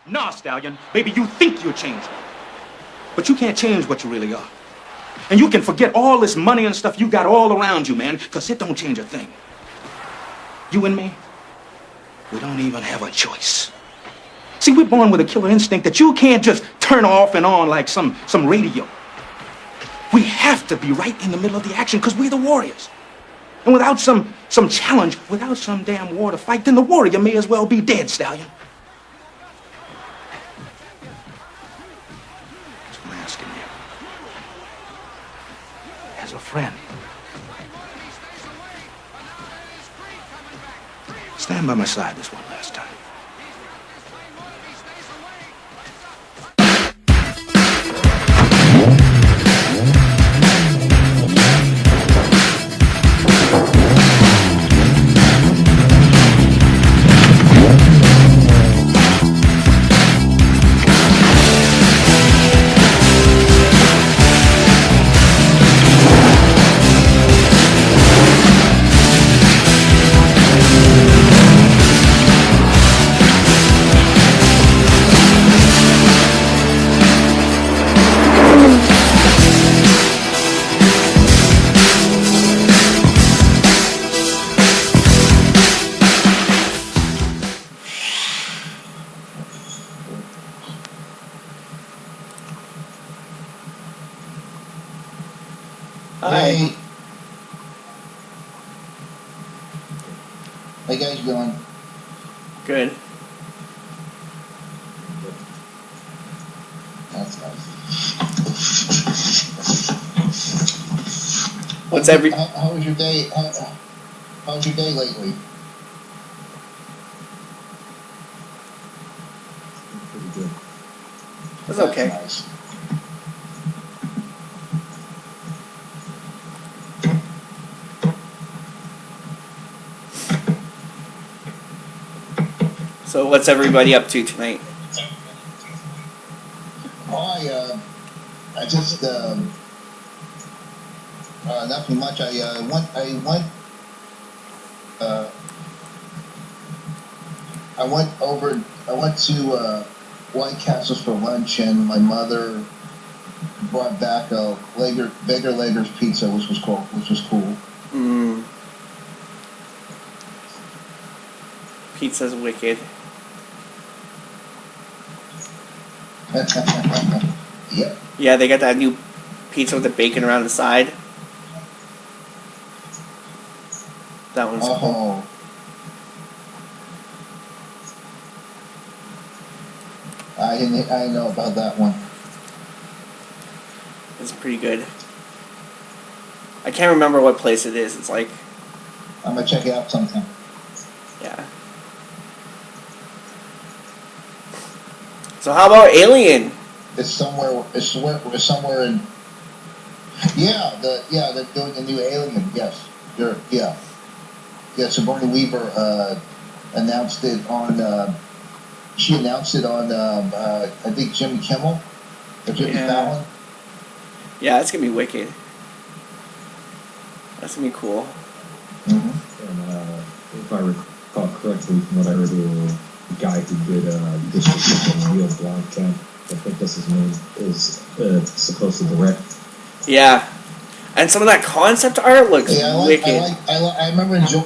Nah, Stallion. Maybe you think you're changing. But you can't change what you really are. And you can forget all this money and stuff you got all around you, man, because it don't change a thing. You and me, we don't even have a choice. See, we're born with a killer instinct that you can't just turn off and on like some radio. We have to be right in the middle of the action because we're the warriors. And without some challenge, without some damn war to fight, then the warrior may as well be dead, Stallion. That's what I'm asking you. As a friend. Stand by my side this one last time. Hi. How you guys doing? Good. That's nice. How was your day? How was your day lately? Pretty good. That's okay. Nice. So what's everybody up to tonight? Oh, I just nothing much. I went to White Castles for lunch, and my mother brought back a Bigger Lager's pizza, which was cool. Pizza's wicked. Yep. Yeah, they got that new pizza with the bacon around the side. That one's cool. I know about that one. It's pretty good. I can't remember what place it is. It's like... I'm gonna check it out sometime. Yeah. So how about Alien? It's somewhere in. They're doing a new Alien. Yes, Sigourney Weaver announced it on. She announced it on. I think Jimmy Kimmel or Jimmy Fallon. Yeah, that's gonna be wicked. That's gonna be cool. Mm-hmm. And if I recall correctly, from what I heard, the guy who did District 9, Neil Blomkamp, I think that's his name, is supposed to direct. Yeah, and some of that concept art looks wicked. I remember enjoying.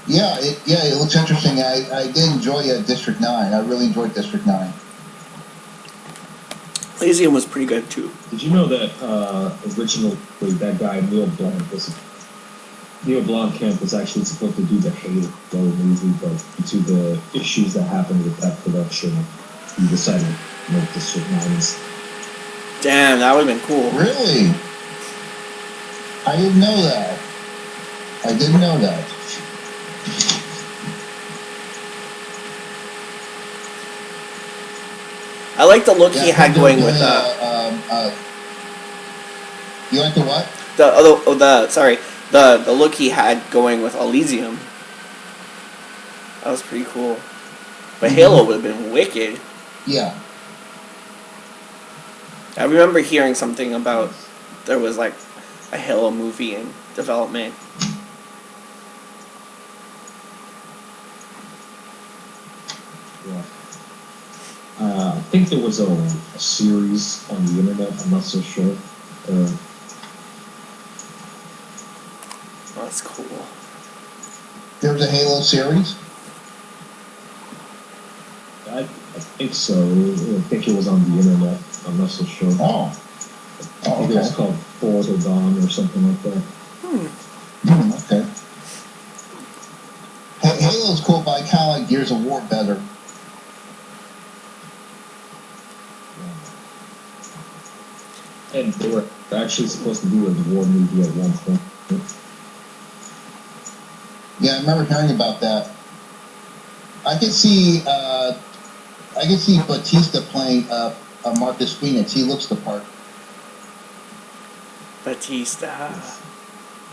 It looks interesting. I did enjoy District 9. I really enjoyed District 9. Elysium was pretty good too. Did you know that originally that guy Neil Blomkamp was actually supposed to do the Halo movie, but due to the issues that happened with that production, he decided to make District 9. Damn, that would have been cool. Really? I didn't know that. I like the look he had going with you like the what? The look he had going with Elysium. That was pretty cool. But Halo would have been wicked. Yeah. I remember hearing something about there was like a Halo movie in development. Yeah. I think there was a series on the internet. I'm not so sure. Oh, that's cool. There was a Halo series. I think so. I think it was on the internet. I'm not so sure. Oh. I think it was called Forward or Dawn or something like that. Okay. Halo's cool, but I kind of like Gears of War better. And they were actually supposed to do a war movie at one point. Yeah, I remember hearing about that. I could see Batista playing Marcus Phoenix. He looks the part. Batista.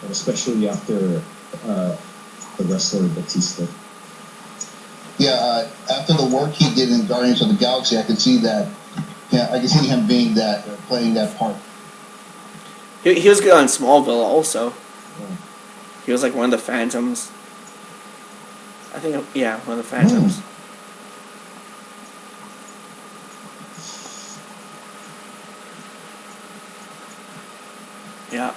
And especially after the wrestler Batista. Yeah, after the work he did in Guardians of the Galaxy, I could see that. Yeah, I can see him being that, playing that part. He was good on Smallville also. Yeah. He was like one of the Phantoms. I think, yeah, one of the Phantoms. Yeah.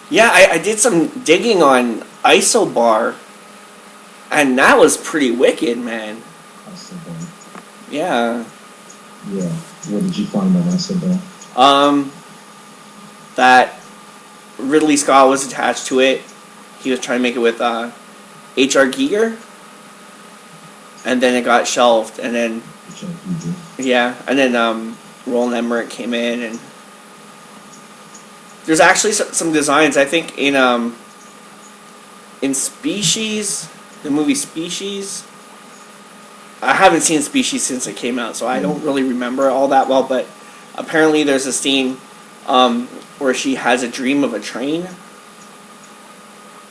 Yeah, I did some digging on Isobar, and that was pretty wicked, man. Isobar. Yeah. Yeah. What did you find on Isobar? That Ridley Scott was attached to it. He was trying to make it with H.R. Giger, and then it got shelved, and then yeah, and then Roland Emmerich came in, and there's actually some designs, I think, in Species, the movie Species. I haven't seen Species since it came out, so I don't really remember all that well, but apparently there's a scene where she has a dream of a train.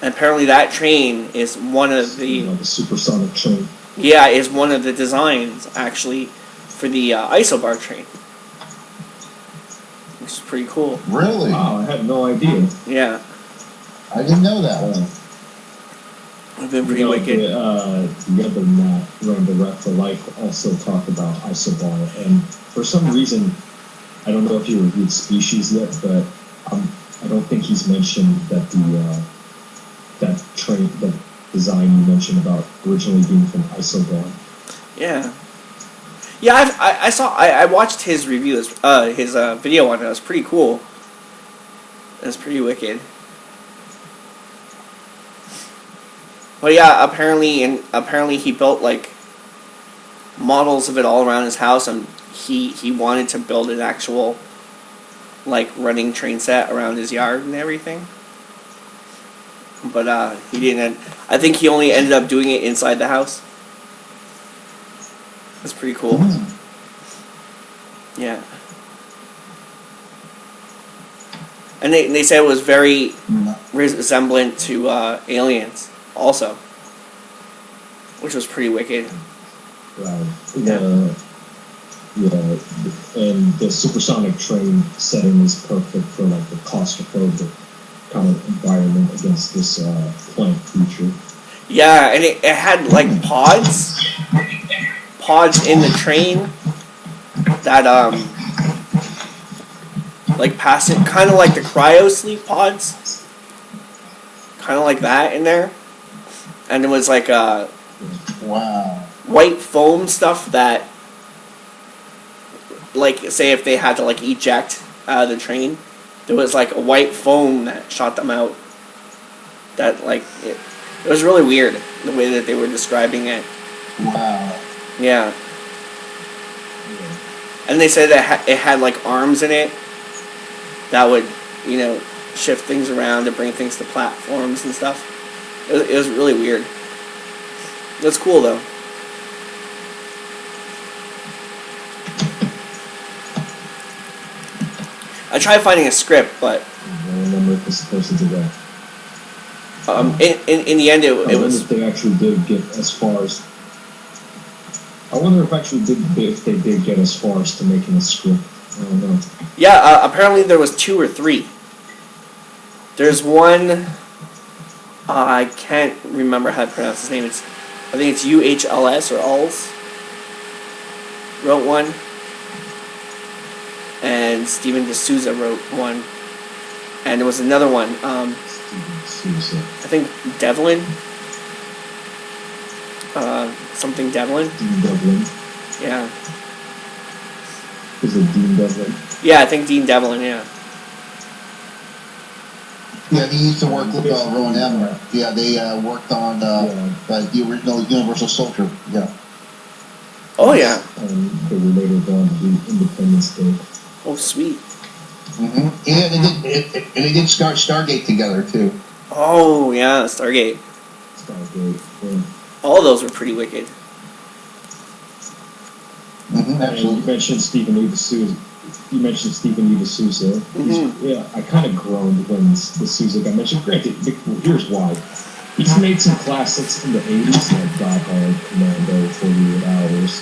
And apparently that train is one of the... the supersonic train. Yeah, is one of the designs, actually, for the Isobar train. Which is pretty cool. Really? Wow, I had no idea. Yeah. I didn't know that. It's been pretty wicked. The other Matt, Run the Rep for Life, also talked about Isobar, and for some reason, I don't know if you reviewed Species yet, but I don't think he's mentioned that that train, that design you mentioned about originally being from Isobar. Yeah. Yeah, I watched his review, his video on it. It was pretty cool. It was pretty wicked. But yeah, apparently he built like models of it all around his house, and he wanted to build an actual like running train set around his yard and everything. But he didn't. I think he only ended up doing it inside the house. That's pretty cool. Yeah. And they said it was very resemblant to Aliens, also, which was pretty wicked. Right. Yeah. And the supersonic train setting is perfect for like the claustrophobic kind of environment against this plant creature. Yeah, and it had like pods in the train that like pass it, kind of like the cryo sleep pods, kind of like that in there, and it was like Wow. white foam stuff that, like, say if they had to like eject out of the train, there was like a white foam that shot them out. That like it was really weird the way that they were describing it. Wow. Yeah. And they said that it had like arms in it that would, shift things around to bring things to platforms and stuff. It was really weird. It was cool though. I tried finding a script, but I remember if it's supposed to do that. in the end it I wonder was. if they actually did get as far as. I wonder if they did get as far as to making a script. I don't know. Yeah, apparently there was 2 or 3. There's one. I can't remember how to pronounce his name. I think it's UHLS or ULS. Wrote one. And Steven D'Souza wrote one. And there was another one. Steven Souza. I think Devlin. Something Devlin. Dean Devlin. Yeah. Is it Dean Devlin? Yeah, I think Dean Devlin, yeah. Yeah, he used to work with Rowan Emmer. Yeah, they worked on the original Universal Soldier. Yeah. Oh, yeah. And they were later going to do Independence Day. Oh, sweet. Mm-hmm. Yeah, they did Stargate together, too. Oh, yeah, Stargate. Stargate, yeah. All of those were pretty wicked. Mm-hmm, absolutely. You mentioned Stephen E. D'Souza. Mm-hmm. Yeah, I kind of groaned when D'Souza got mentioned. Granted, here's why. He's made some classics in the 80s, like Die Hard, Commando, 48 Hours.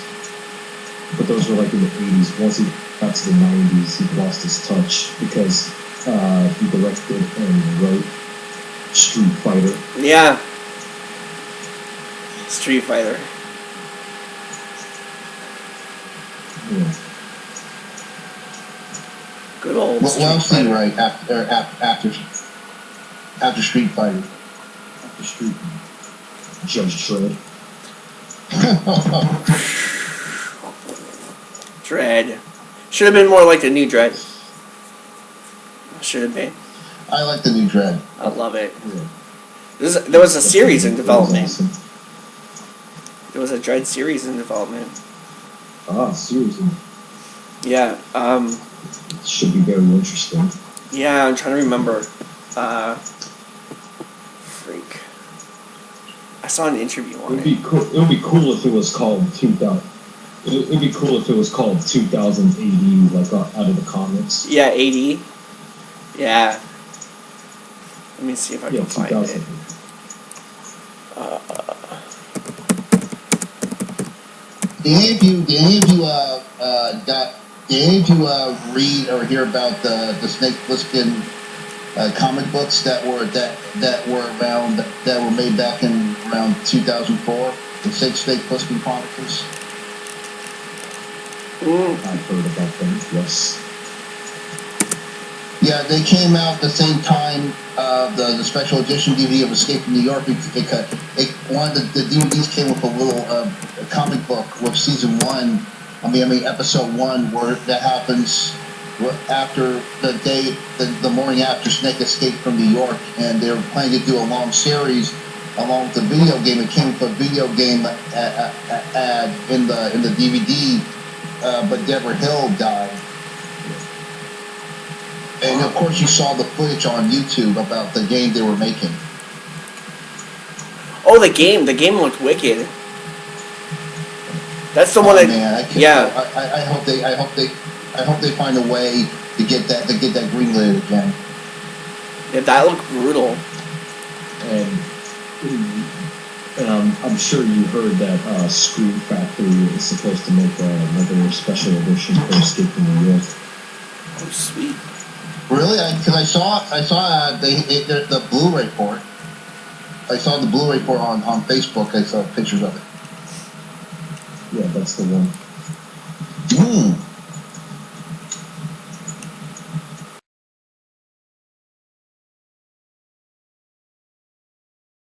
But those were like in the 80s. Once he got to the 90s, he lost his touch because he directed and wrote Street Fighter. Yeah. Street Fighter. Yeah. Good old What Street else did he Fighter. write after Street Fighter? After Street Judge Dredd. Dread. Should have been more like the new Dread. Should have been. I like the new Dread. I love it. Yeah. There was a series in development. Awesome. There was a Dread series in development. Ah, seriously. Yeah. Should be very interesting. Yeah, I'm trying to remember. Freak. I saw an interview on It would be cool if it was called 2000. It'd be cool if it was called 2000 AD, like out of the comics. Yeah, 80. Yeah. Let me see if I Yeah, can find 2000. it. Did any of you read or hear about the Snake Plissken comic books that were made back in around 2004? The Snake Plissken Chronicles. I've heard about them, yes. Yeah, they came out the same time the special edition DVD of Escape from New York. One of the DVDs came with a little comic book with season 1. Episode 1, where that happens after the morning after Snake escaped from New York, and they were planning to do a long series along with the video game. It came with a video game ad in the DVD, but Deborah Hill died. And of course, you saw the footage on YouTube about the game they were making. Oh, the game. The game looked wicked. That's the one that. Man, I hope they find a way to get that greenlit again. Yeah, that looked brutal. And I'm sure you heard that Scream Factory is supposed to make another special edition for Escape from New York. Oh, sweet. Really? Because I saw the Blu-ray port. I saw the Blu-ray port on Facebook. I saw pictures of it. Yeah, that's the one.